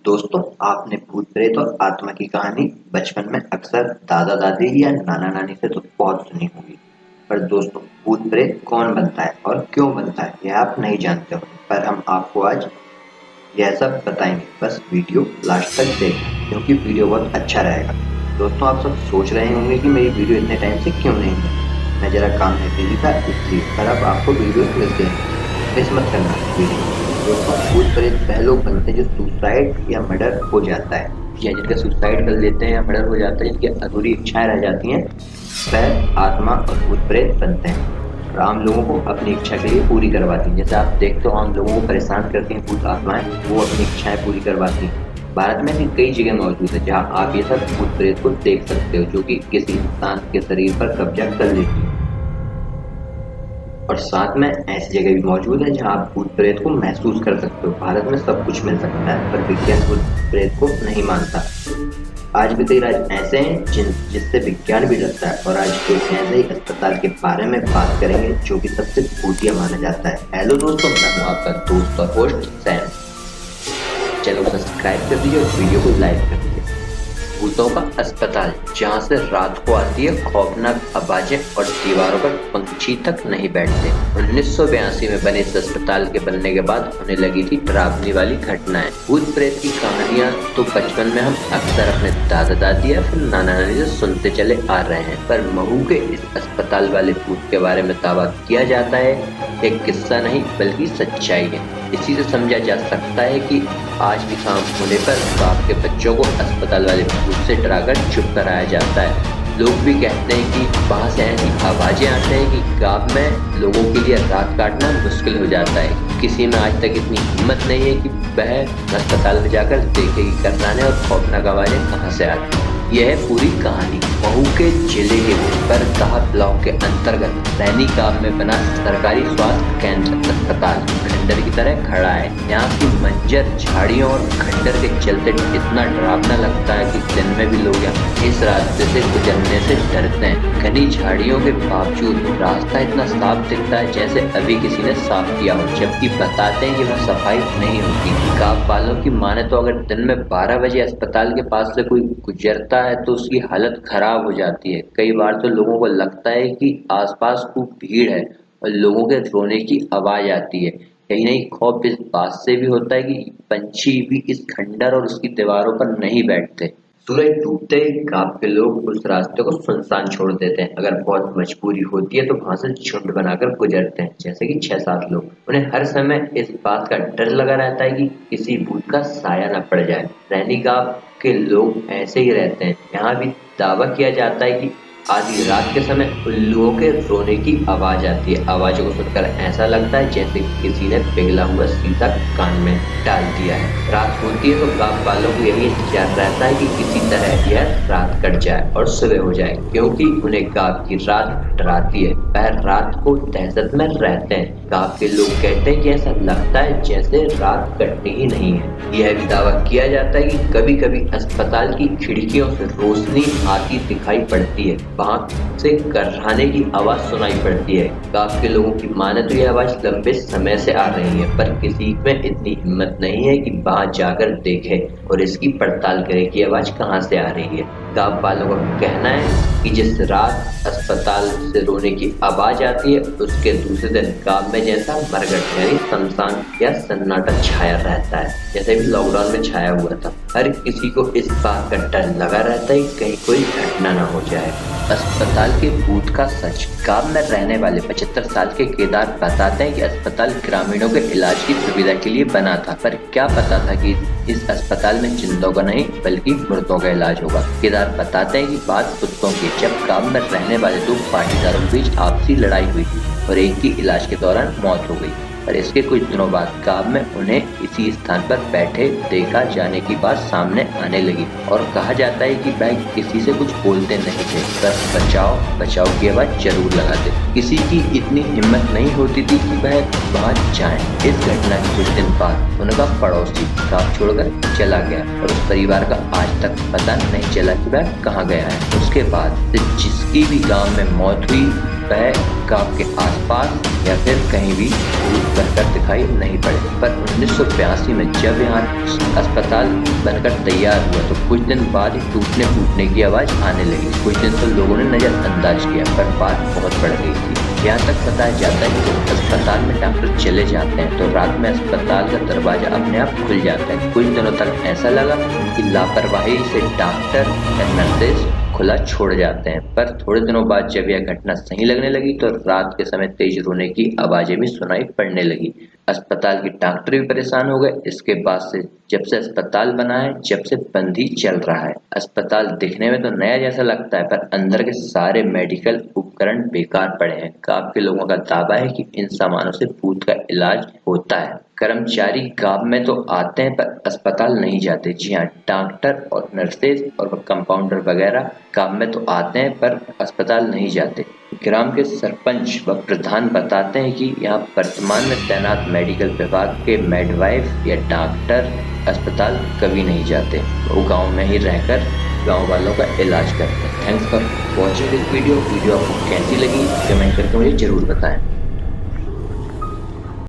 दोस्तों, आपने भूत प्रेत और आत्मा की कहानी बचपन में अक्सर दादा दादी या नाना नानी से तो बहुत सुनी होगी। पर दोस्तों, भूत प्रेत कौन बनता है और क्यों बनता है यह आप नहीं जानते हो। पर हम आपको आज यह सब बताएंगे। बस वीडियो लास्ट तक देखें क्योंकि वीडियो बहुत अच्छा रहेगा। दोस्तों, आप सब सोच रहे होंगे कि मेरी वीडियो इतने टाइम से क्यों नहीं बनी। मैं जरा काम में बिजी था इसलिए, पर अब आपको वीडियो मिल गई। मिस मत करना वीडियो। दोस्तों, भूत प्रेत वह लोग बनते हैं जो सुसाइड या मर्डर हो जाता है, या जिनका सुसाइड कर लेते हैं या मर्डर हो जाता है, जिनकी अधूरी इच्छाएं रह जाती हैं, वह आत्मा और भूत प्रेत बनते हैं और आम लोगों को अपनी इच्छा के लिए पूरी करवाती हैं। जैसे आप देखते हो, आम लोगों को परेशान करती हैं भूत आत्माएं, वो अपनी इच्छाएं पूरी करवाती हैं। भारत में भी कई जगह मौजूद है जहां आप ये सब भूत प्रेत को देख सकते हो, जो कि किसी इंसान के शरीर पर कब्जा कर लेती है। और साथ में ऐसी जगह भी मौजूद है जहां आप भूत प्रेत को महसूस कर सकते हो। भारत में सब कुछ मिल सकता है, पर विज्ञान भूत प्रेत को नहीं मानता। आज भी कई राज ऐसे हैं जिससे विज्ञान भी डरता है, और आज एक ऐसे ही अस्पताल के बारे में बात करेंगे जो कि सबसे भूतिया माना जाता है। हेलो दोस्तों, मैं हूं आपका दोस्त और होस्ट सैम। चैनल को सब्सक्राइब कर दीजिए और वीडियो को लाइक कर दीजिए। भूतों का अस्पताल, जहां से रात को आती है खौफनाक आवाजें और दीवारों पर पंछी तक नहीं बैठते। 1982 में बने इस अस्पताल के बनने के बाद होने लगी थी डरावनी वाली घटनाएं। भूत प्रेत की कहानियां तो बचपन में हम अक्सर अपने दादा दादी या फिर नाना नानी से सुनते चले आ रहे हैं, पर महू के इस अस्पताल वाले भूत के बारे में दावा किया जाता है एक किस्सा नहीं बल्कि सच्चाई है। इसी से समझा जा सकता है कि आज भी काम होने पर बाप के बच्चों को अस्पताल वाले भूत से डराकर चुप कराया जाता है। लोग भी कहते हैं कि वहाँ से ऐसी आवाजें आती हैं कि गांव में लोगों के लिए रात काटना मुश्किल हो जाता है। किसी में आज तक इतनी हिम्मत नहीं है कि वह अस्पताल में जाकर देखे कि कराने और खौफनाक आवाजें कहाँ से आती हैं। यह है पूरी कहानी। महू के जिले के बरगाह ब्लॉक के अंतर्गत रैनी गांव में बना सरकारी स्वास्थ्य केंद्र अस्पताल खंडर की तरह खड़ा है। यहाँ की मंजर झाड़ियों और खंडर के चलते इतना डरावना लगता है कि दिन में भी लोग यहाँ इस रास्ते से गुजरने से डरते हैं। घनी झाड़ियों के बावजूद रास्ता इतना साफ दिखता है जैसे अभी किसी ने साफ किया हो, जबकि बताते हैं कि वह सफाई नहीं होती। गांव वालों की माने तो अगर दिन में 12 बजे अस्पताल के पास से कोई गुजरता है तो उसकी हालत खराब हो जाती है। कई बार तो लोगों को लगता है कि आसपास खूब भीड़ है और लोगों के रोने की आवाज आती है। यही नहीं, खौफ इस बात से भी होता है कि पंछी भी इस खंडर और उसकी दीवारों पर नहीं बैठते। सूरज डूबते ही गांव के लोग उस रास्ते को सुनसान छोड़ देते हैं। अगर बहुत मजबूरी होती है तो वहां से झुंड बनाकर गुजरते हैं, जैसे कि 6-7 लोग। उन्हें हर समय इस बात का डर लगा रहता है कि किसी भूत का साया न पड़ जाए। रैनी गांव के लोग ऐसे ही रहते हैं। यहाँ भी दावा किया जाता है कि आधी रात के समय उल्लुओं के रोने की आवाज आती है। आवाजों को सुनकर ऐसा लगता है जैसे किसी ने पिघला हुआ शीशा कान में डाल दिया है। रात होती है तो गांव वालों को यही इंतजार रहता है कि किसी तरह यह रात कट जाए और सुबह हो जाए, क्योंकि उन्हें गांव की रात डराती है। वह रात को दहशत में रहते हैं। गांव के लोग कहते हैं कि ऐसा लगता है जैसे रात कटनी ही नहीं है। यह भी दावा किया जाता है कि कभी कभी अस्पताल की खिड़कियों से रोशनी आती दिखाई पड़ती है, वहां से कर्राने की आवाज सुनाई पड़ती है। गांव के लोगों की माने तो यह आवाज लंबे समय से आ रही है, पर किसी में इतनी हिम्मत नहीं है कि वहां जाकर देखे और इसकी पड़ताल करे कि आवाज कहां से आ रही है। गांव वालों का कहना है कि जिस रात अस्पताल से रोने की आवाज आती है उसके दूसरे दिन गांव में जैसा मरघट यानी शमशान या सन्नाटा छाया रहता है, जैसे भी लॉकडाउन में छाया हुआ था। हर किसी को इस बात का डर लगा रहता है कि कहीं कोई घटना न हो जाए। अस्पताल के भूत का सच। गांव में रहने वाले 75 साल के केदार बताते हैं कि अस्पताल ग्रामीणों के इलाज की सुविधा के लिए बना था, पर क्या पता था कि इस अस्पताल में जिंदों का नहीं बल्कि मुर्दों का इलाज होगा। केदार बताते हैं कि बात कुत्तों की, जब गांव में रहने वाले 2 पाटीदारों के बीच आपसी लड़ाई हुई थी और एक की इलाज के दौरान मौत हो गई। और इसके कुछ दिनों बाद गांव में उन्हें इसी स्थान पर बैठे देखा जाने की बात सामने आने लगी और कहा जाता है कि वह किसी से कुछ बोलते नहीं थे, बस बचाओ बचाओ की आवाज जरूर लगाते। किसी की इतनी हिम्मत नहीं होती थी कि वह वहां जाए। इस घटना के कुछ दिन बाद उनका पड़ोसी गांव छोड़कर चला गया और उस परिवार का आज तक पता नहीं चला कि वह कहाँ गया है। उसके बाद जिसकी भी गाँव में मौत हुई वह गांव के आसपास या फिर कहीं भी भूत बनकर दिखाई नहीं पड़े। पर 1982 में जब यहाँ अस्पताल बनकर तैयार हुआ तो कुछ दिन बाद ही टूटने फूटने की आवाज आने लगी। कुछ दिन तो लोगों ने नजरअंदाज किया, पर बात बहुत बढ़ गई थी। यहाँ तक बताया जाता है कि जब अस्पताल में डॉक्टर चले जाते हैं तो रात में अस्पताल का दरवाजा अपने आप खुल जाता है। कुछ दिनों तक ऐसा लगा कि लापरवाही से डॉक्टर या नर्सेज खुला छोड़ जाते हैं, पर थोड़े दिनों बाद जब यह घटना सही लगने लगी तो रात के समय तेज रोने की आवाजें भी सुनाई पड़ने लगी। अस्पताल के डॉक्टर भी परेशान हो गए। इसके बाद से जब से अस्पताल बना है, जब से बंद ही चल रहा है। अस्पताल दिखने में तो नया जैसा लगता है, पर अंदर के सारे मेडिकल उपकरण बेकार पड़े हैं। गांव के लोगों का दावा है कि इन सामानों से भूत का इलाज होता है। कर्मचारी गांव में तो आते हैं पर अस्पताल नहीं जाते। जी हाँ, डॉक्टर और नर्सेज और कंपाउंडर वगैरह गांव में तो आते हैं पर अस्पताल नहीं जाते। ग्राम के सरपंच व प्रधान बताते हैं कि यहाँ वर्तमान में तैनात मेडिकल विभाग के मेडवाइफ या डॉक्टर अस्पताल कभी नहीं जाते। वो गांव में ही रहकर गांव वालों का इलाज करते हैं। Thanks for watching this video. आपको कैसी लगी कमेंट करके मुझे जरूर बताएं।